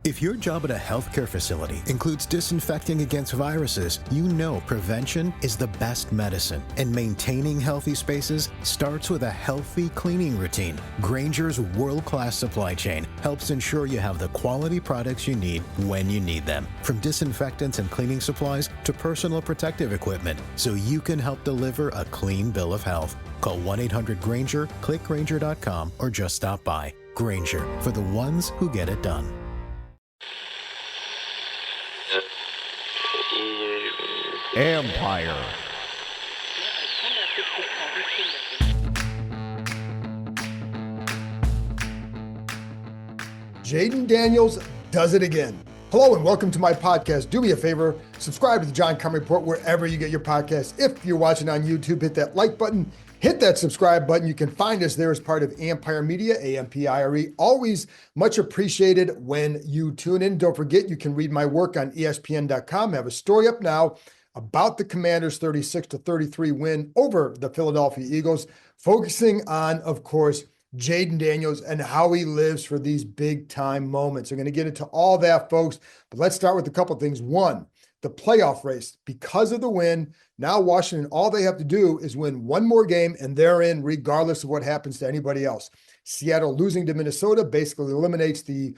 If your job at a healthcare facility includes disinfecting against viruses, you know prevention is the best medicine, and maintaining healthy spaces starts with a healthy cleaning routine. Grainger's world-class supply chain helps ensure you have the quality products you need when you need them, from disinfectants and cleaning supplies to personal protective equipment, so you can help deliver a clean bill of health. Call 1-800-GRAINGER, click Grainger.com, or just stop by. Grainger, for the ones who get it done. Empire. Jaden Daniels does it again. Hello and welcome to my podcast. Do me a favor, subscribe to the John Come Report wherever you get your podcasts. If you're watching on YouTube, hit that like button, hit that subscribe button. You can find us there as part of Empire Media, AMPIRE. Always much appreciated when you tune in. Don't forget, you can read my work on ESPN.com. I have a story up now about the Commanders' 36-33 win over the Philadelphia Eagles, focusing on, of course, Jaden Daniels and how he lives for these big time moments. We're going to get into all that, folks, but let's start with a couple of things. One, the playoff race. Because of the win, now Washington, all they have to do is win one more game and they're in regardless of what happens to anybody else. Seattle losing to Minnesota basically eliminates the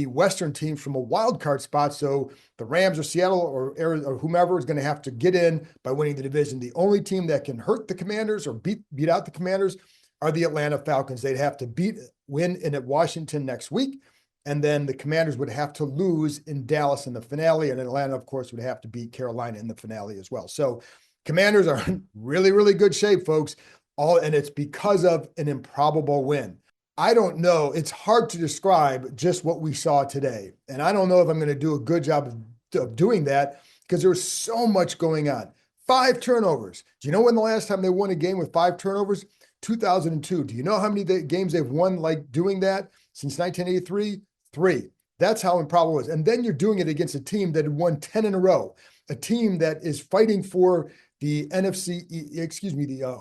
Western team from a wild card spot. So the Rams or Seattle or whomever is going to have to get in by winning the division. The only team that can hurt the Commanders or beat out the Commanders are the Atlanta Falcons. They'd have to win in at Washington next week. And then the Commanders would have to lose in Dallas in the finale. And Atlanta, of course, would have to beat Carolina in the finale as well. So Commanders are in really, really good shape, folks. And it's because of an improbable win. I don't know. It's hard to describe just what we saw today. And I don't know if I'm going to do a good job of doing that because there's so much going on. 5 turnovers. Do you know when the last time they won a game with 5 turnovers? 2002. Do you know how many games they've won like doing that since 1983? 3. That's how improbable it was. And then you're doing it against a team that had won 10 in a row, a team that is fighting for the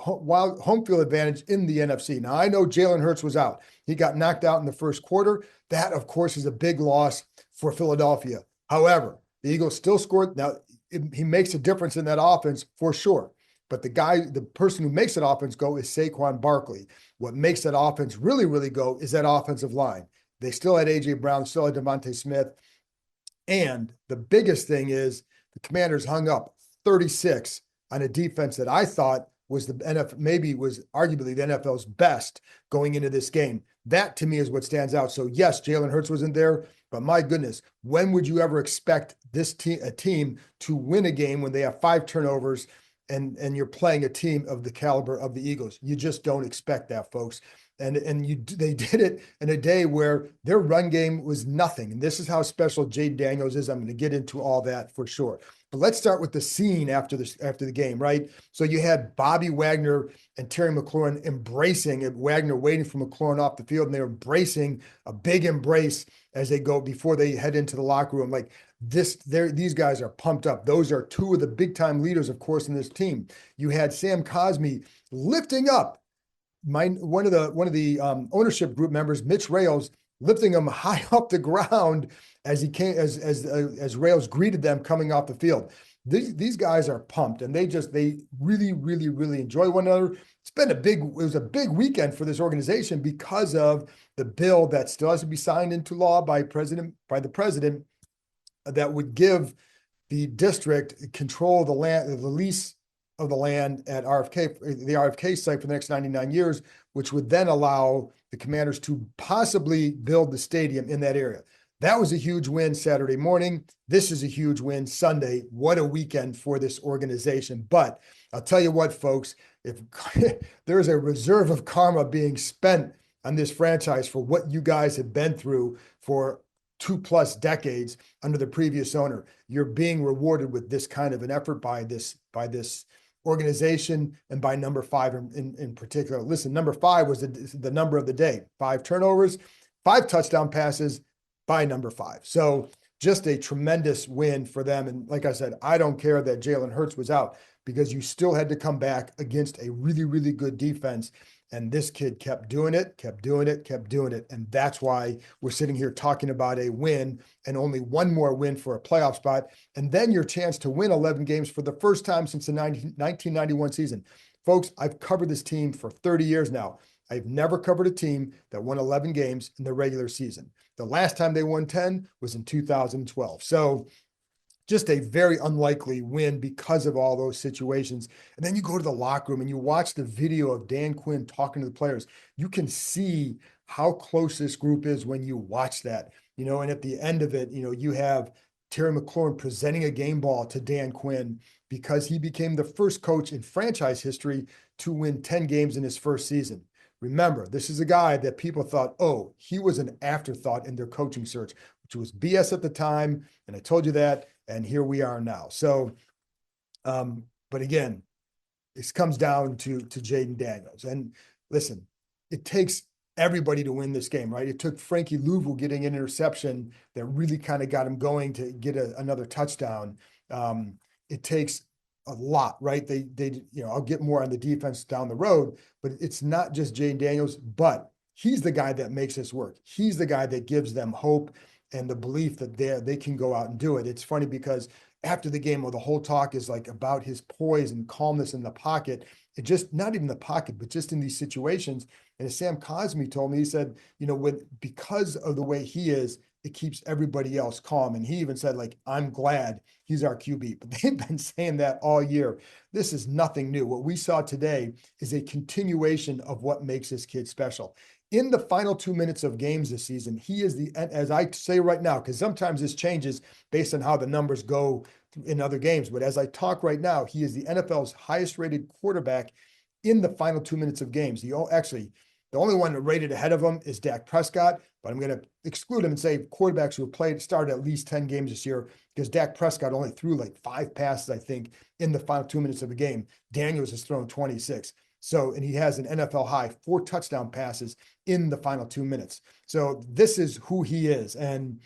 home field advantage in the NFC. Now, I know Jalen Hurts was out. He got knocked out in the first quarter. That, of course, is a big loss for Philadelphia. However, the Eagles still scored. Now, he makes a difference in that offense for sure. But the person who makes that offense go is Saquon Barkley. What makes that offense really, really go is that offensive line. They still had A.J. Brown, still had Devontae Smith. And the biggest thing is the Commanders hung up 36 on a defense that I thought was the NFL, maybe was arguably the NFL's best going into this game. That to me is what stands out. So yes, Jalen Hurts wasn't there, but my goodness, when would you ever expect a team to win a game when they have 5 turnovers and you're playing a team of the caliber of the Eagles? You just don't expect that, folks. And they did it in a day where their run game was nothing. And this is how special Jaden Daniels is. I'm going to get into all that for sure. But let's start with the scene after the game, right? So you had Bobby Wagner and Terry McLaurin embracing it. Wagner waiting for McLaurin off the field, and they were embracing a big embrace as they go before they head into the locker room. Like these guys are pumped up. Those are 2 of the big time leaders, of course, in this team. You had Sam Cosmi lifting up one of the ownership group members, Mitch Rales, lifting him high up the ground as he came as Rales greeted them coming off the field. These guys are pumped, and they really, really, really enjoy one another. It was a big weekend for this organization because of the bill that still has to be signed into law by the president that would give the district control of the land, the lease of the land at the RFK site for the next 99 years, which would then allow the Commanders to possibly build the stadium in that area. That was a huge win Saturday morning. This is a huge win Sunday. What a weekend for this organization. But I'll tell you what, folks, if there's a reserve of karma being spent on this franchise for what you guys have been through for 2+ decades under the previous owner, you're being rewarded with this kind of an effort by this organization and by number 5 in particular. Listen, number 5 was the number of the day. 5 turnovers, 5 touchdown passes by number 5. So just a tremendous win for them. And like I said, I don't care that Jalen Hurts was out because you still had to come back against a really, really good defense And this kid kept doing it, kept doing it, kept doing it. And that's why we're sitting here talking about a win and only one more win for a playoff spot. And then your chance to win 11 games for the first time since the 1991 season. Folks, I've covered this team for 30 years now. I've never covered a team that won 11 games in the regular season. The last time they won 10 was in 2012. So just a very unlikely win because of all those situations. And then you go to the locker room and you watch the video of Dan Quinn talking to the players. You can see how close this group is when you watch that, and at the end of it, you have Terry McLaurin presenting a game ball to Dan Quinn because he became the first coach in franchise history to win 10 games in his first season. Remember, this is a guy that people thought, oh, he was an afterthought in their coaching search, which was BS at the time. And I told you that. And here we are now. So, but again, this comes down to Jaden Daniels. And listen, it takes everybody to win this game, right? It took Frankie Louvu getting an interception that really kind of got him going to get another touchdown. It takes a lot, right? I'll get more on the defense down the road, but it's not just Jaden Daniels, but he's the guy that makes this work. He's the guy that gives them hope and the belief that they can go out and do it. It's funny because after the game, the whole talk is like about his poise and calmness in the pocket. It just not even the pocket, but just in these situations. And as Sam Cosme told me, he said, because of the way he is, it keeps everybody else calm. And he even said, like, I'm glad he's our QB. But they've been saying that all year. This is nothing new. What we saw today is a continuation of what makes this kid special. In the final 2 minutes of games this season, he is as I say right now, because sometimes this changes based on how the numbers go in other games. But as I talk right now, he is the NFL's highest rated quarterback in the final 2 minutes of games. The only one rated ahead of him is Dak Prescott, but I'm going to exclude him and say quarterbacks who have started at least 10 games this year, because Dak Prescott only threw like 5 passes, I think, in the final 2 minutes of the game. Daniels has thrown 26. So, and he has an NFL high 4 touchdown passes in the final 2 minutes. So this is who he is. And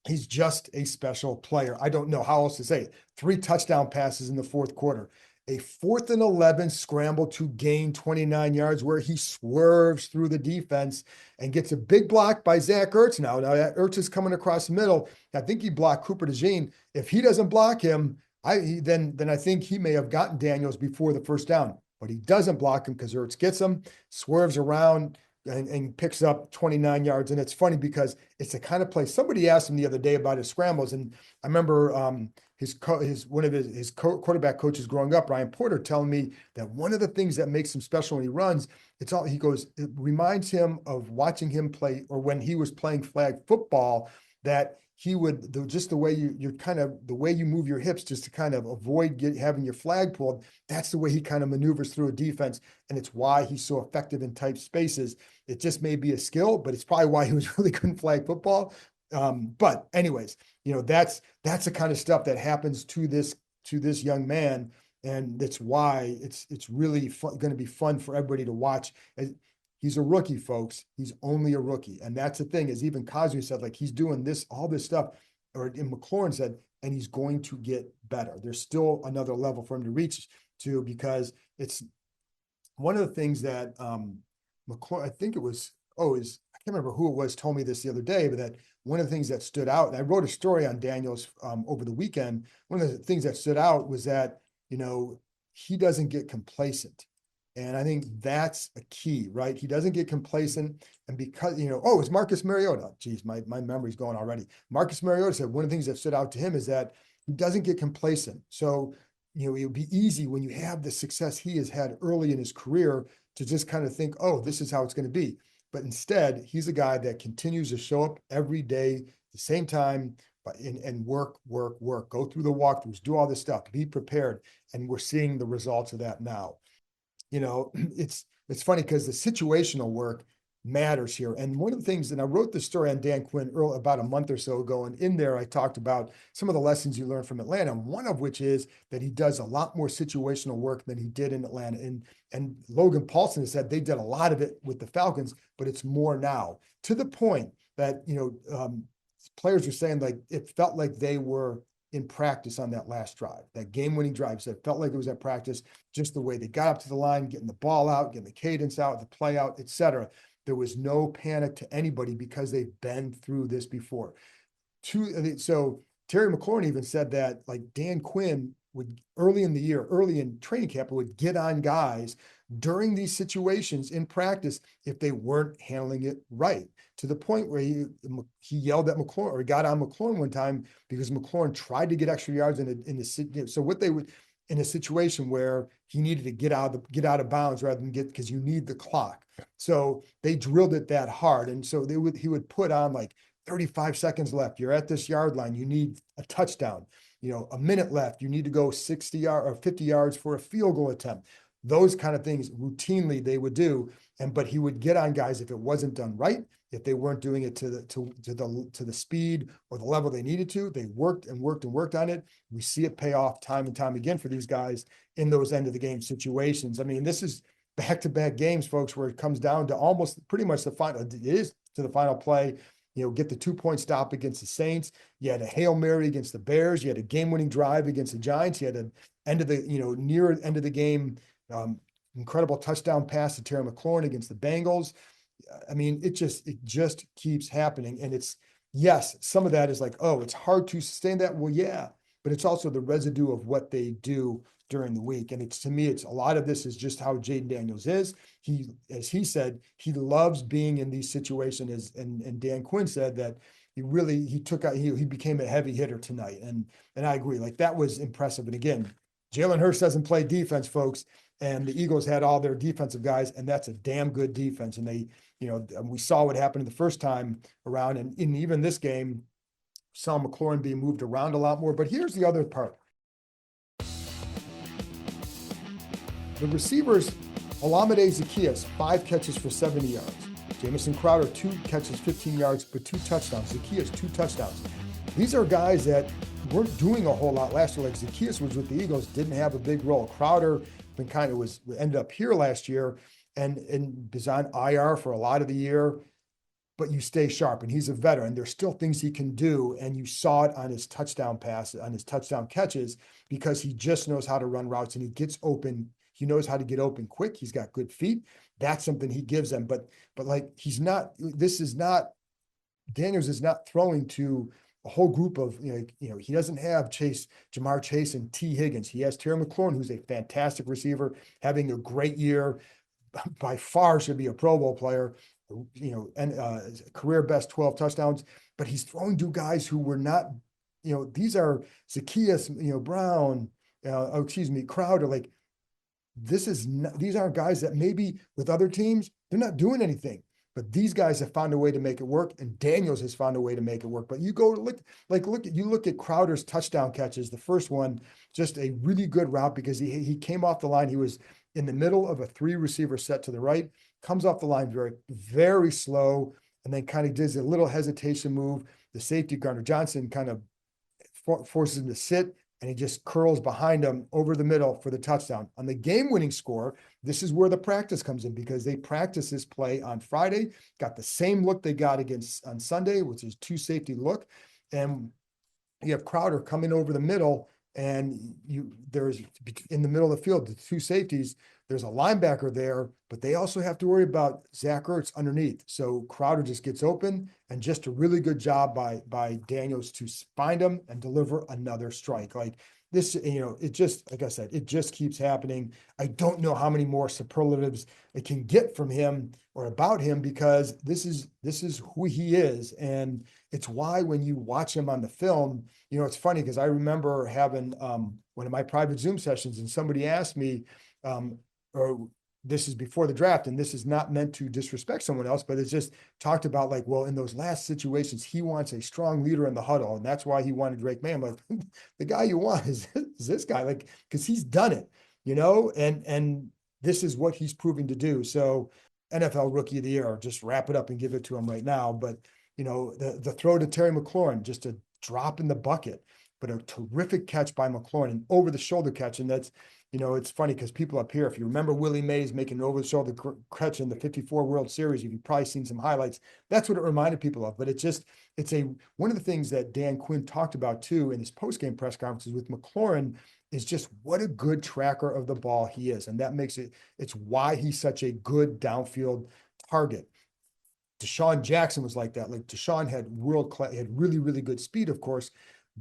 he's just a special player. I don't know how else to say it. 3 touchdown passes in the fourth quarter. A 4th and 11 scramble to gain 29 yards where he swerves through the defense and gets a big block by Zach Ertz. Now that Ertz is coming across the middle. I think he blocked Cooper DeJean. If he doesn't block him, then I think he may have gotten Daniels before the first down. But he doesn't block him because Ertz gets him, swerves around, and picks up 29 yards. And it's funny because it's the kind of play. Somebody asked him the other day about his scrambles, and I remember one of his quarterback coaches growing up, Ryan Porter, telling me that one of the things that makes him special when he runs, it reminds him of watching him play, or when he was playing flag football, that he would just the way the way you move your hips just to kind of avoid having your flag pulled. That's the way he kind of maneuvers through a defense, and it's why he's so effective in tight spaces. It just may be a skill, but it's probably why he was really good in flag football. But anyways, that's the kind of stuff that happens to this young man, and that's why it's really going to be fun for everybody to watch. He's a rookie, folks. He's only a rookie. And that's the thing, is even Cosme said, like, he's doing all this stuff, or McLaurin said, and he's going to get better. There's still another level for him to reach to, because it's one of the things that McLaurin, I think it was, I can't remember who it was, told me this the other day, but that one of the things that stood out, and I wrote a story on Daniels over the weekend. One of the things that stood out was that, he doesn't get complacent. And I think that's a key, right? He doesn't get complacent. And because, it's Marcus Mariota. Geez, my memory's going already. Marcus Mariota said one of the things that stood out to him is that he doesn't get complacent. So, it would be easy when you have the success he has had early in his career to just kind of think, oh, this is how it's going to be. But instead, he's a guy that continues to show up every day at the same time, and work, go through the walkthroughs, do all this stuff, be prepared. And we're seeing the results of that now. It's funny because the situational work matters here. And one of the things, and I wrote this story on Dan Quinn about a month or so ago, and in there I talked about some of the lessons you learn from Atlanta, one of which is that he does a lot more situational work than he did in Atlanta. And Logan Paulson has said they did a lot of it with the Falcons, but it's more now, to the point that, players are saying, like, it felt like they were in practice on that last drive, that game-winning drive. So it felt like it was at practice, just the way they got up to the line, getting the ball out, getting the cadence out, the play out, etc. There was no panic to anybody because they've been through this before. So Terry McLaurin even said that like Dan Quinn would early in the year, early in training camp, would get on guys during these situations in practice if they weren't handling it right, to the point where he yelled at McLaurin, or he got on McLaurin one time because McLaurin tried to get extra yards in the so what they would in a situation where he needed to get out of bounds rather than because you need the clock. So they drilled it that hard, and so he would put on like 35 seconds left. You're at this yard line. You need a touchdown. A minute left. You need to go 60 or 50 yards for a field goal attempt. Those kind of things routinely they would do. But he would get on guys if it wasn't done right, if they weren't doing it to the speed or the level they needed to. They worked and worked and worked on it. We see it pay off time and time again for these guys in those end of the game situations. I mean, this is back-to-back games, folks, where it comes down to almost pretty much the final. It is to the final play. Get the 2-point stop against the Saints. You had a Hail Mary against the Bears. You had a game-winning drive against the Giants. You had an end of the, near end of the game, incredible touchdown pass to Terry McLaurin against the Bengals. I mean, it just keeps happening. And yes, some of that is like, oh, it's hard to sustain that. Well, yeah, but it's also the residue of what they do during the week. And to me, it's a lot of this is just how Jaden Daniels is. As he said, he loves being in these situations, and Dan Quinn said that he became a heavy hitter tonight. And I agree, like that was impressive. And again, Jalen Hurts doesn't play defense, folks, and the Eagles had all their defensive guys, and that's a damn good defense. And we saw what happened the first time around, and in even this game, saw McLaurin being moved around a lot more. But here's the other part. The receivers, Olamide Zaccheaus, 5 catches for 70 yards. Jamison Crowder, 2 catches, 15 yards, but 2 touchdowns. Zaccheaus, 2 touchdowns. These are guys that weren't doing a whole lot last year. Like Zaccheaus was with the Eagles, didn't have a big role. Crowder ended up here last year and was on IR for a lot of the year. But you stay sharp, and he's a veteran. There's still things he can do, and you saw it on his touchdown pass, on his touchdown catches, because he just knows how to run routes, and he gets open. He knows how to get open quick. He's got good feet. That's something he gives them. But like Daniels is not throwing to a whole group of, he doesn't have Jamar Chase and T. Higgins. He has Terry McLaurin, who's a fantastic receiver, having a great year, by far should be a Pro Bowl player, and career best 12 touchdowns, but he's throwing to guys who were not, these are Zaccheaus, Brown, Crowder. Like, these aren't guys that maybe with other teams, they're not doing anything, but these guys have found a way to make it work, and Daniels has found a way to make it work. But you go look at Crowder's touchdown catches. The first one, just a really good route, because he came off the line. He was in the middle of a 3 receiver set to the right, comes off the line very, very slow, and then kind of does a little hesitation move. The safety, Gardner Johnson, kind of forces him to sit, and he just curls behind him over the middle for the touchdown. On the game-winning score, this is where the practice comes in, because they practiced this play on Friday, got the same look they got on Sunday, which is 2 safety look. And you have Crowder coming over the middle, and there's in the middle of the field, the 2 safeties, there's a linebacker there, but they also have to worry about Zach Ertz underneath. So Crowder just gets open, and just a really good job by Daniels to find him and deliver another strike. Like this, it just, like I said, it just keeps happening. I don't know how many more superlatives it can get from him or about him, because this is who he is. And it's why when you watch him on the film, it's funny, because I remember having one of my private Zoom sessions, and somebody asked me, or this is before the draft, and this is not meant to disrespect someone else, but it's just talked about like, well, in those last situations, he wants a strong leader in the huddle, and that's why he wanted Drake May. I'm like, the guy you want is this guy, like, because he's done it, and this is what he's proving to do. So NFL Rookie of the Year, just wrap it up and give it to him right now. But the throw to Terry McLaurin, just a drop in the bucket, but a terrific catch by McLaurin, an over the shoulder catch, and it's funny because people up here, if you remember Willie Mays making an over-the-shoulder catch in the 54 World Series, you've probably seen some highlights. That's what it reminded people of. But it's one of the things that Dan Quinn talked about too in his post-game press conferences with McLaurin is just what a good tracker of the ball he is. And that it's why he's such a good downfield target. Deshaun Jackson was like that. Like Deshaun had world-class, had really, really good speed, of course,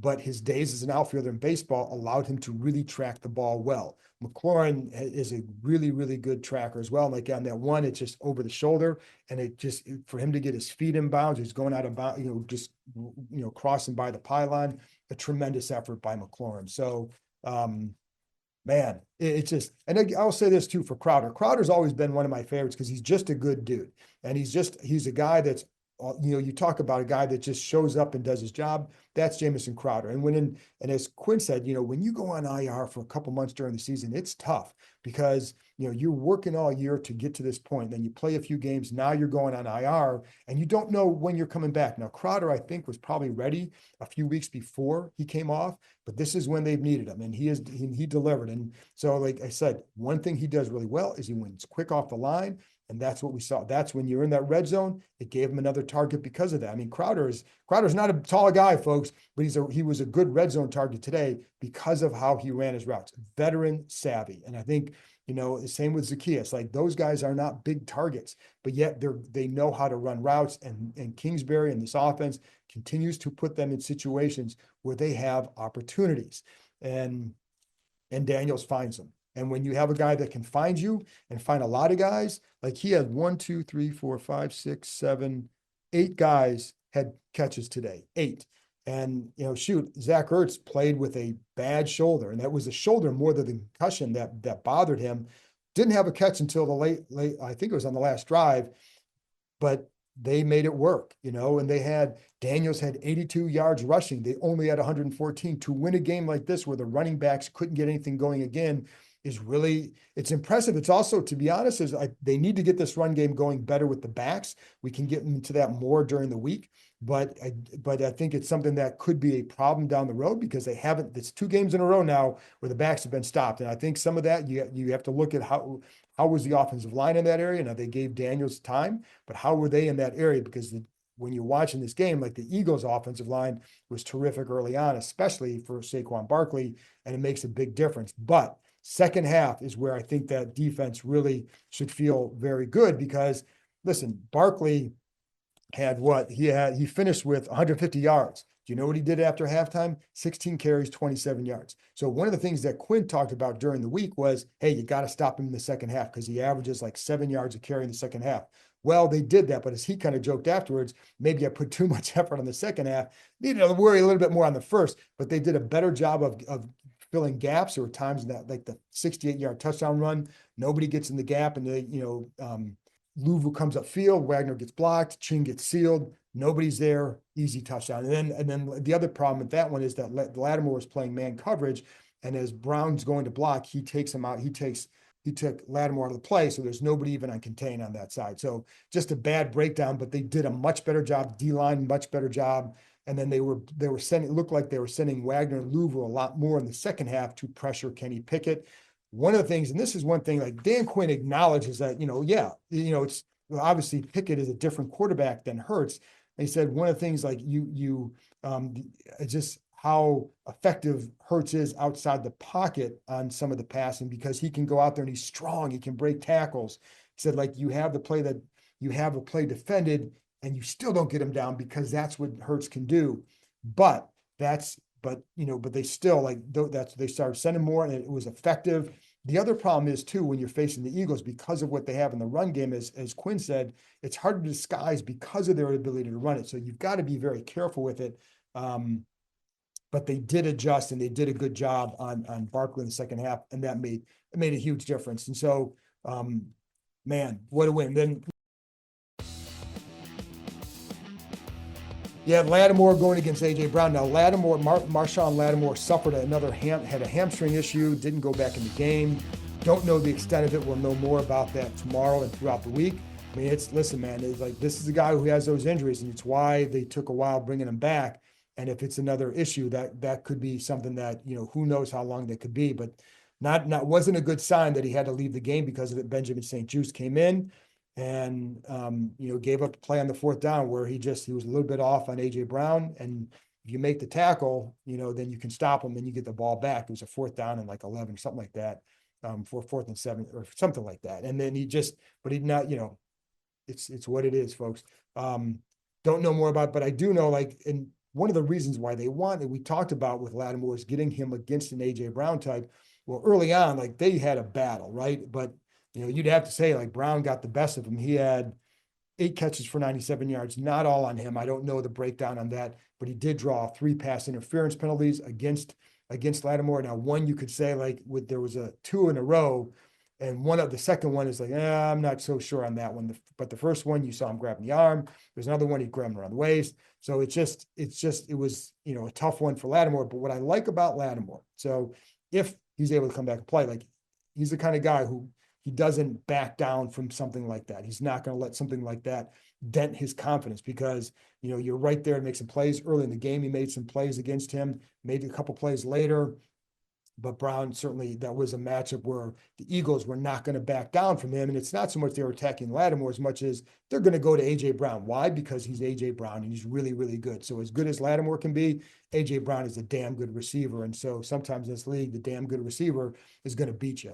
but his days as an outfielder in baseball allowed him to really track the ball well. McLaurin is a really, really good tracker as well. Like on that one, it's just over the shoulder, and for him to get his feet in bounds, he's going out of bounds, just crossing by the pylon, a tremendous effort by McLaurin. So, man, it's just, and I'll say this too for Crowder. Crowder's always been one of my favorites because he's just a good dude, and he's a guy that's, you talk about a guy that just shows up and does his job. That's Jamison Crowder. And as Quinn said, when you go on IR for a couple months during the season, it's tough because, you're working all year to get to this point. Then you play a few games. Now you're going on IR and you don't know when you're coming back. Now, Crowder, I think, was probably ready a few weeks before he came off, but this is when they've needed him, and he delivered. And so, like I said, one thing he does really well is he wins quick off the line. And that's what we saw. That's when you're in that red zone, it gave him another target because of that. I mean, Crowder's not a tall guy, folks, but he was a good red zone target today because of how he ran his routes. Veteran savvy. And I think, the same with Zacchaeus. Like those guys are not big targets, but yet they know how to run routes. And Kingsbury and this offense continues to put them in situations where they have opportunities. And Daniels finds them. And when you have a guy that can find you and find a lot of guys, like he had 1, 2, 3, 4, 5, 6, 7, 8 guys had catches today, 8. And, Zach Ertz played with a bad shoulder, and that was a shoulder more than the concussion that bothered him. Didn't have a catch until the late, I think it was on the last drive, but they made it work, and Daniels had 82 yards rushing. They only had 114. To win a game like this where the running backs couldn't get anything going again it's impressive. It's also, to be honest, they need to get this run game going better with the backs. We can get into that more during the week, but I think it's something that could be a problem down the road because it's 2 games in a row now where the backs have been stopped. And I think some of that you have to look at how was the offensive line in that area. Now they gave Daniels time, but how were they in that area? Because when you're watching this game, like the Eagles offensive line was terrific early on, especially for Saquon Barkley, and it makes a big difference. But second half is where I think that defense really should feel very good because, listen, Barkley had he finished with 150 yards. Do you know what he did after halftime? 16 carries, 27 yards. So one of the things that Quinn talked about during the week was, hey, you got to stop him in the second half because he averages like 7 yards a carry in the second half. Well, they did that, but as he kind of joked afterwards, maybe I put too much effort on the second half. Needed to worry a little bit more on the first, but they did a better job of filling gaps. There were times in that, like the 68-yard touchdown run, nobody gets in the gap, and Louvu comes upfield, Wagner gets blocked, Ching gets sealed, nobody's there, easy touchdown. And then the other problem with that one is that Lattimore was playing man coverage, and as Brown's going to block, he takes him out. He took Lattimore out of the play, so there's nobody even on contain on that side. So just a bad breakdown, but they did a much better job. D-line, much better job. And then they were sending, it looked like they were sending Wagner and Louvu a lot more in the second half to pressure Kenny Pickett. One of the things, and this is one thing, like Dan Quinn acknowledges that, it's obviously Pickett is a different quarterback than Hurts. He said one of the things like just how effective Hurts is outside the pocket on some of the passing because he can go out there and he's strong. He can break tackles. He said, like, you have a play defended and you still don't get him down because that's what Hurts can do. But they still they started sending more and it was effective. The other problem is too, when you're facing the Eagles, because of what they have in the run game, as Quinn said, it's hard to disguise because of their ability to run it. So you've got to be very careful with it. But they did adjust and they did a good job on Barkley in the second half, and that made a huge difference. And so, man, what a win. Then you had Lattimore going against A.J. Brown. Now, Marshawn Lattimore suffered had a hamstring issue, didn't go back in the game. Don't know the extent of it. We'll know more about that tomorrow and throughout the week. I mean, listen, man, it's like this is a guy who has those injuries, and it's why they took a while bringing him back. And if it's another issue, that could be something that, who knows how long that could be. But wasn't a good sign that he had to leave the game because of it. Benjamin St. Juste came in and gave up a play on the fourth down where he was a little bit off on AJ Brown. And if you make the tackle, then you can stop him and you get the ball back. It was a fourth down and like 11 or something like that, for 4th and 7 or something like that. And then but he not, it's what it is, folks. Don't know more about, but I do know, and one of the reasons why they wanted, we talked about with Lattimore, is getting him against an AJ Brown type. Well, early on, they had a battle, right? But you'd have to say Brown got the best of him. He had 8 catches for 97 yards, not all on him. I don't know the breakdown on that, but he did draw 3 pass interference penalties against Lattimore. Now, one you could say there was 2 in a row, and the second one is I'm not so sure on that one. But the first one, you saw him grabbing the arm. There's another one, he grabbed him around the waist. So it was a tough one for Lattimore. But what I like about Lattimore, so if he's able to come back and play, he's the kind of guy who he doesn't back down from something like that. He's not going to let something like that dent his confidence, because you're right there to make some plays early in the game. He made some plays against him, made a couple plays later. But Brown, certainly, that was a matchup where the Eagles were not going to back down from him. And it's not so much they were attacking Lattimore as much as they're going to go to A.J. Brown. Why? Because he's A.J. Brown and he's really, really good. So as good as Lattimore can be, A.J. Brown is a damn good receiver. And so sometimes in this league, the damn good receiver is going to beat you.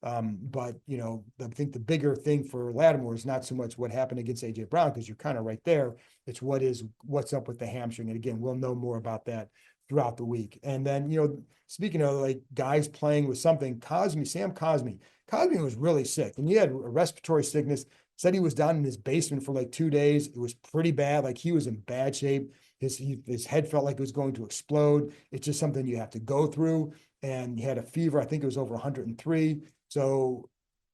But I think the bigger thing for Lattimore is not so much what happened against A.J. Brown, because you're kind of right there. It's what's up with the hamstring. And again, we'll know more about that throughout the week. And then, speaking of guys playing with something, Sam Cosmi was really sick, and he had a respiratory sickness. Said he was down in his basement for 2 days. It was pretty bad. He was in bad shape. His head felt like it was going to explode. It's just something you have to go through. And he had a fever. I think it was over 103. So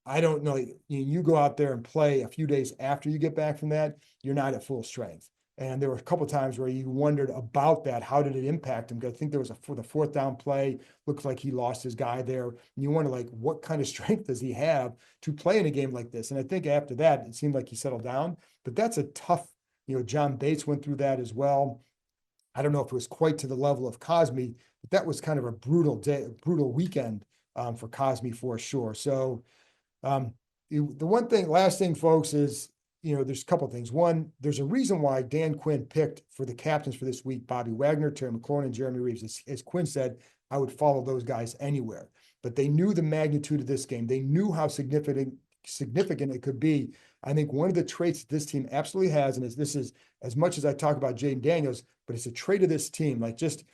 I don't know. You go out there and play a few days after you get back from that, you're not at full strength. And there were a couple of times where you wondered about that. How did it impact him? Because I think there was for the 4th down play, looks like he lost his guy there. And you wonder, what kind of strength does he have to play in a game like this? And I think after that, it seemed like he settled down. But that's a tough, John Bates went through that as well. I don't know if it was quite to the level of Cosmi, but that was kind of a brutal weekend for Cosmi for sure. So last thing, folks, is, there's a couple of things. One, there's a reason why Dan Quinn picked for the captains for this week Bobby Wagner, Terry McLaurin, and Jeremy Reeves. As Quinn said, I would follow those guys anywhere. But they knew the magnitude of this game. They knew how significant it could be. I think one of the traits this team absolutely has, and this is as much as I talk about Jaden Daniels, but it's a trait of this team. Yes,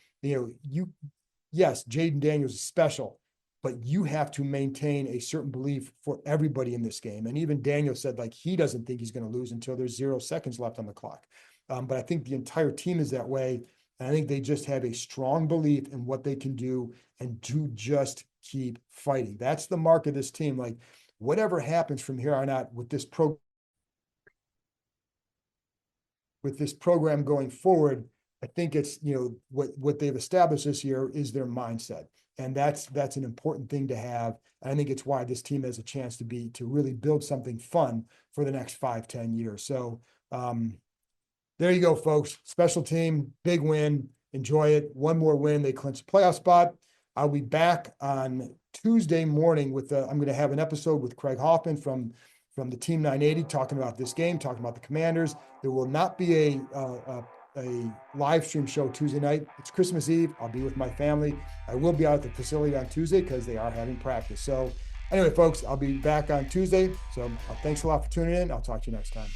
Jaden Daniels is special, but you have to maintain a certain belief for everybody in this game. And even Daniel said he doesn't think he's going to lose until there's 0 seconds left on the clock. But I think the entire team is that way. And I think they just have a strong belief in what they can do and to just keep fighting. That's the mark of this team. Whatever happens from here on out with this program going forward, I think it's, what they've established this year is their mindset. And that's an important thing to have. And I think it's why this team has a chance to really build something fun for the next 5-10 years. So there you go, folks. Special team, big win. Enjoy it. One more win, they clinch a playoff spot. I'll be back on Tuesday morning I'm going to have an episode with Craig Hoffman from the Team 980 talking about this game, talking about the Commanders. There will not be a live stream show Tuesday night. It's Christmas Eve. I'll be with my family. I will be out at the facility on Tuesday because they are having practice. So anyway, folks, I'll be back on Tuesday. So thanks a lot for tuning in. I'll talk to you next time.